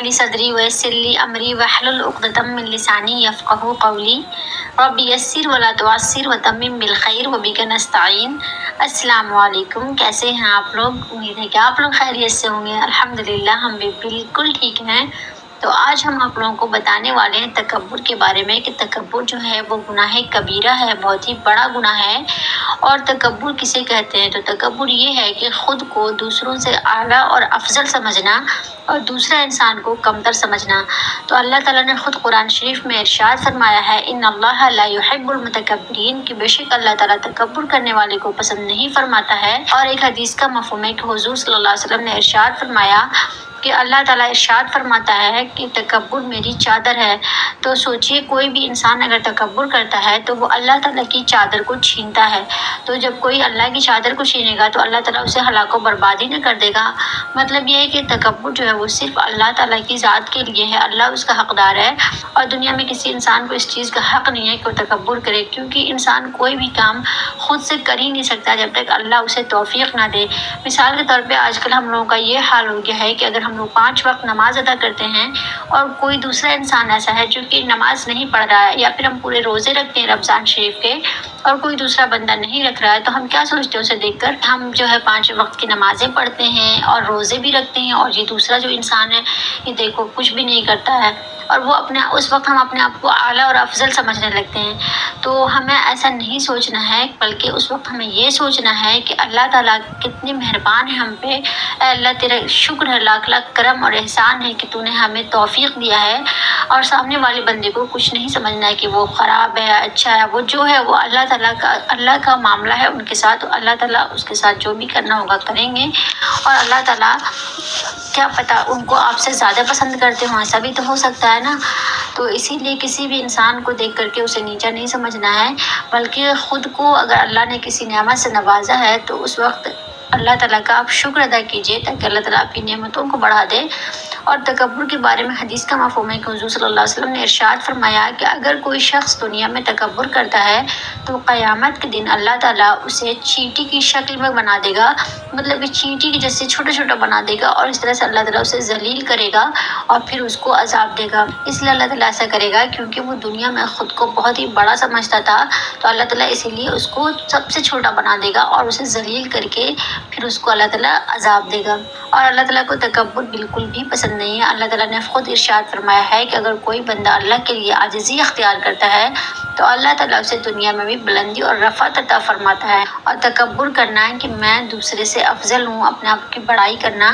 لی صدری ویسر لی امری واحلل عقدۃ من لسانی یفقہوا قولی رب یسر ولا تعسر وتمم بالخیر وبک نستعین۔ السلام علیکم، کیسے ہیں آپ لوگ؟ امید ہے کہ آپ لوگ خیریت سے ہوں گے۔ الحمدللہ ہم بھی بالکل ٹھیک ہیں۔ تو آج ہم آپ لوگوں کو بتانے والے ہیں تکبر کے بارے میں کہ تکبر جو ہے وہ گناہ کبیرہ ہے، بہت ہی بڑا گناہ ہے۔ اور تکبر کسے کہتے ہیں؟ تو تکبر یہ ہے کہ خود کو دوسروں سے اعلیٰ اور افضل سمجھنا اور دوسرا انسان کو کمتر سمجھنا۔ تو اللہ تعالیٰ نے خود قرآن شریف میں ارشاد فرمایا ہے ان اللہ لا يحب المتکبرین، کہ بے شک اللہ تعالیٰ تکبر کرنے والے کو پسند نہیں فرماتا ہے۔ اور ایک حدیث کا مفہوم ہے کہ حضور صلی اللہ علیہ وسلم نے ارشاد فرمایا کہ اللہ تعالیٰ ارشاد فرماتا ہے کہ تکبر میری چادر ہے۔ تو سوچئے کوئی بھی انسان اگر تکبر کرتا ہے تو وہ اللہ تعالیٰ کی چادر کو چھینتا ہے۔ تو جب کوئی اللہ کی چادر کو چھینے گا تو اللہ تعالیٰ اسے ہلاک و بربادی نہ کر دے گا۔ مطلب یہ ہے کہ تکبر جو ہے وہ صرف اللہ تعالیٰ کی ذات کے لیے ہے، اللہ اس کا حقدار ہے، اور دنیا میں کسی انسان کو اس چیز کا حق نہیں ہے کہ وہ تکبر کرے، کیونکہ انسان کوئی بھی کام خود سے کر ہی نہیں سکتا جب تک اللہ اسے توفیق نہ دے۔ مثال کے طور پہ آج کل ہم لوگوں کا یہ حال ہو گیا ہے کہ اگر ہم لوگ 5 وقت نماز ادا کرتے ہیں اور کوئی دوسرا انسان ایسا ہے جو کہ نماز نہیں پڑھ رہا ہے، یا پھر ہم پورے روزے رکھتے ہیں رمضان شریف کے اور کوئی دوسرا بندہ نہیں رکھ رہا ہے، تو ہم کیا سوچتے ہیں اسے دیکھ کر؟ ہم جو ہے 5 وقت کی نمازیں پڑھتے ہیں اور روزے بھی رکھتے ہیں، اور یہ دوسرا جو انسان ہے یہ دیکھو کچھ بھی نہیں کرتا ہے، اور وہ اس وقت ہم اپنے آپ کو اعلیٰ اور افضل سمجھنے لگتے ہیں۔ تو ہمیں ایسا نہیں سوچنا ہے، بلکہ اس وقت ہمیں یہ سوچنا ہے کہ اللہ تعالیٰ کتنی مہربان ہے ہم پہ۔ اے اللہ تیرا شکر ہے، لاکھ لاکھ کرم اور احسان ہے کہ تو نے ہمیں توفیق دیا ہے، اور سامنے والے بندے کو کچھ نہیں سمجھنا ہے کہ وہ خراب ہے اچھا ہے، وہ جو ہے وہ اللہ کا معاملہ ہے ان کے ساتھ، اللہ تعالیٰ اس کے ساتھ جو بھی کرنا ہوگا کریں گے، اور اللہ تعالیٰ کیا پتہ ان کو آپ سے زیادہ پسند کرتے ہوں، ایسا بھی تو ہو سکتا ہے نا۔ تو اسی لیے کسی بھی انسان کو دیکھ کر کے اسے نیچا نہیں سمجھنا ہے، بلکہ خود کو اگر اللہ نے کسی نعمت سے نوازا ہے تو اس وقت اللہ تعالیٰ کا آپ شکر ادا کیجئے تاکہ اللہ تعالیٰ آپ کی نعمتوں کو بڑھا دے۔ اور تکبر کے بارے میں حدیث کا مفہوم ہے کہ حضور صلی اللہ علیہ وسلم نے ارشاد فرمایا کہ اگر کوئی شخص دنیا میں تکبر کرتا ہے تو قیامت کے دن اللہ تعالیٰ اسے چینٹی کی شکل میں بنا دے گا، مطلب کہ چینٹی کی جیسے چھوٹا چھوٹا بنا دے گا، اور اس طرح سے اللہ تعالیٰ اسے ذلیل کرے گا اور پھر اس کو عذاب دے گا۔ اس لیے اللہ تعالیٰ ایسا کرے گا کیونکہ وہ دنیا میں خود کو بہت ہی بڑا سمجھتا تھا، تو اللہ تعالیٰ اسی لیے اس کو سب سے چھوٹا بنا دے گا اور اسے ذلیل کر کے پھر اس کو اللہ تعالیٰ عذاب دے گا۔ اور اللہ تعالیٰ کو تکبر بالکل بھی پسند نہیں ہے۔ اللہ تعالیٰ نے خود ارشاد فرمایا ہے کہ اگر کوئی بندہ اللہ کے لیے عاجزی اختیار کرتا ہے تو اللہ تعالیٰ اسے دنیا میں بھی بلندی اور رفعت عطا فرماتا ہے۔ اور تکبر کرنا ہے کہ میں دوسرے سے افضل ہوں، اپنے آپ کی بڑائی کرنا،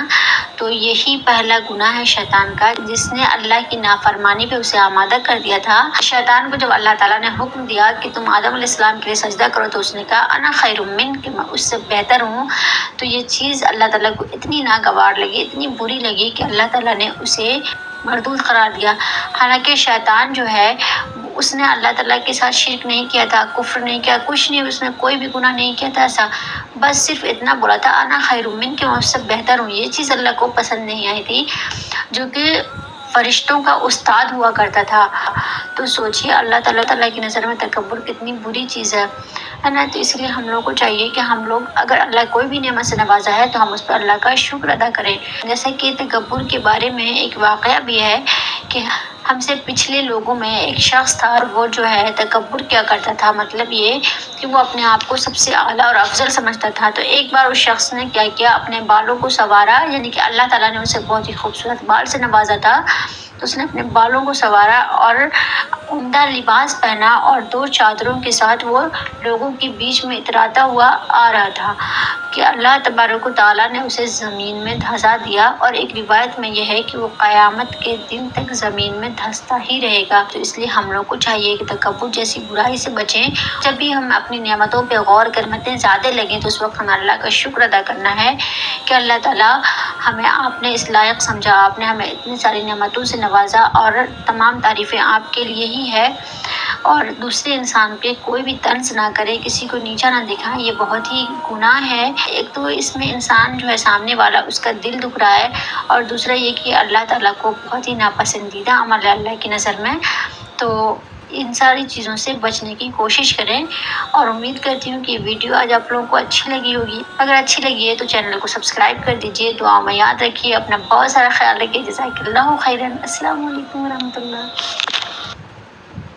تو یہی پہلا گناہ ہے شیطان کا، جس نے اللہ کی نافرمانی پہ اسے آمادہ کر دیا تھا۔ شیطان کو جب اللہ تعالیٰ نے حکم دیا کہ تم آدم علیہ السلام کے لیے سجدہ کرو تو اس نے کہا انا خیر من، کہ میں اس سے بہتر ہوں۔ تو یہ چیز اللہ تعالیٰ کو اتنی ناگوار لگی، اتنی بری لگی کہ اللہ تعالیٰ نے اسے مردود قرار دیا۔ حالانکہ شیطان جو ہے اس نے اللہ تعالیٰ کے ساتھ شرک نہیں کیا تھا، کفر نہیں کیا، کچھ نہیں، اس نے کوئی بھی گناہ نہیں کیا تھا ایسا، بس صرف اتنا بولا تھا انا خیر من، کہ میں اس سے بہتر ہوں۔ یہ چیز اللہ کو پسند نہیں آئی تھی، جو کہ فرشتوں کا استاد ہوا کرتا تھا۔ تو سوچئے اللہ تعالیٰ کی نظر میں تکبر کتنی بری چیز ہے نا۔ تو اس لیے ہم لوگوں کو چاہیے کہ ہم لوگ اگر اللہ کوئی بھی نعمت سے نوازا ہے تو ہم اس پر اللہ کا شکر ادا کریں۔ جیسے کہ تکبر کے بارے میں ایک واقعہ بھی ہے کہ ہم سے پچھلے لوگوں میں ایک شخص تھا، اور وہ جو ہے تکبر کیا کرتا تھا، مطلب یہ کہ وہ اپنے آپ کو سب سے اعلیٰ اور افضل سمجھتا تھا۔ تو ایک بار اس شخص نے کیا کیا، اپنے بالوں کو سنوارا، یعنی کہ اللہ تعالیٰ نے اسے بہت ہی خوبصورت بال سے نوازا تھا، تو اس نے اپنے بالوں کو سنوارا اور عمدہ لباس پہنا، اور 2 چادروں کے ساتھ وہ لوگوں کے بیچ میں اتراتا ہوا آ رہا تھا کہ اللہ تبارک و تعالیٰ نے اسے زمین میں دھسا دیا، اور ایک روایت میں یہ ہے کہ وہ قیامت کے دن تک زمین میں دھستا ہی رہے گا۔ تو اس لیے ہم لوگ کو چاہیے کہ تکبر جیسی برائی سے بچیں۔ جب بھی ہم اپنی نعمتوں پہ غور کریں، نعمتیں زیادہ لگیں، تو اس وقت ہمیں اللہ کا شکر ادا کرنا ہے کہ اللہ تعالیٰ ہمیں آپ نے اس لائق سمجھا، آپ نے ہمیں اتنی ساری نعمتوں سے نوازا، اور تمام تعریفیں آپ کے لیے ہی ہے۔ اور دوسرے انسان پہ کوئی بھی طنز نہ کرے، کسی کو نیچا نہ دکھائے، یہ بہت ہی گناہ ہے۔ ایک تو اس میں انسان جو ہے سامنے والا اس کا دل دکھ رہا ہے، اور دوسرا یہ کہ اللہ تعالیٰ کو بہت ہی ناپسندیدہ عمل ہے اللہ کی نظر میں۔ تو ان ساری چیزوں سے بچنے کی کوشش کریں، اور امید کرتی ہوں کہ ویڈیو آج آپ لوگوں کو اچھی لگی ہوگی۔ اگر اچھی لگی ہے تو چینل کو سبسکرائب کر دیجیے، دعا میں یاد رکھیے، اپنا بہت سارا خیال رکھیے۔ جزاک اللہ خیرا۔ السلام علیکم ورحمۃ اللہ۔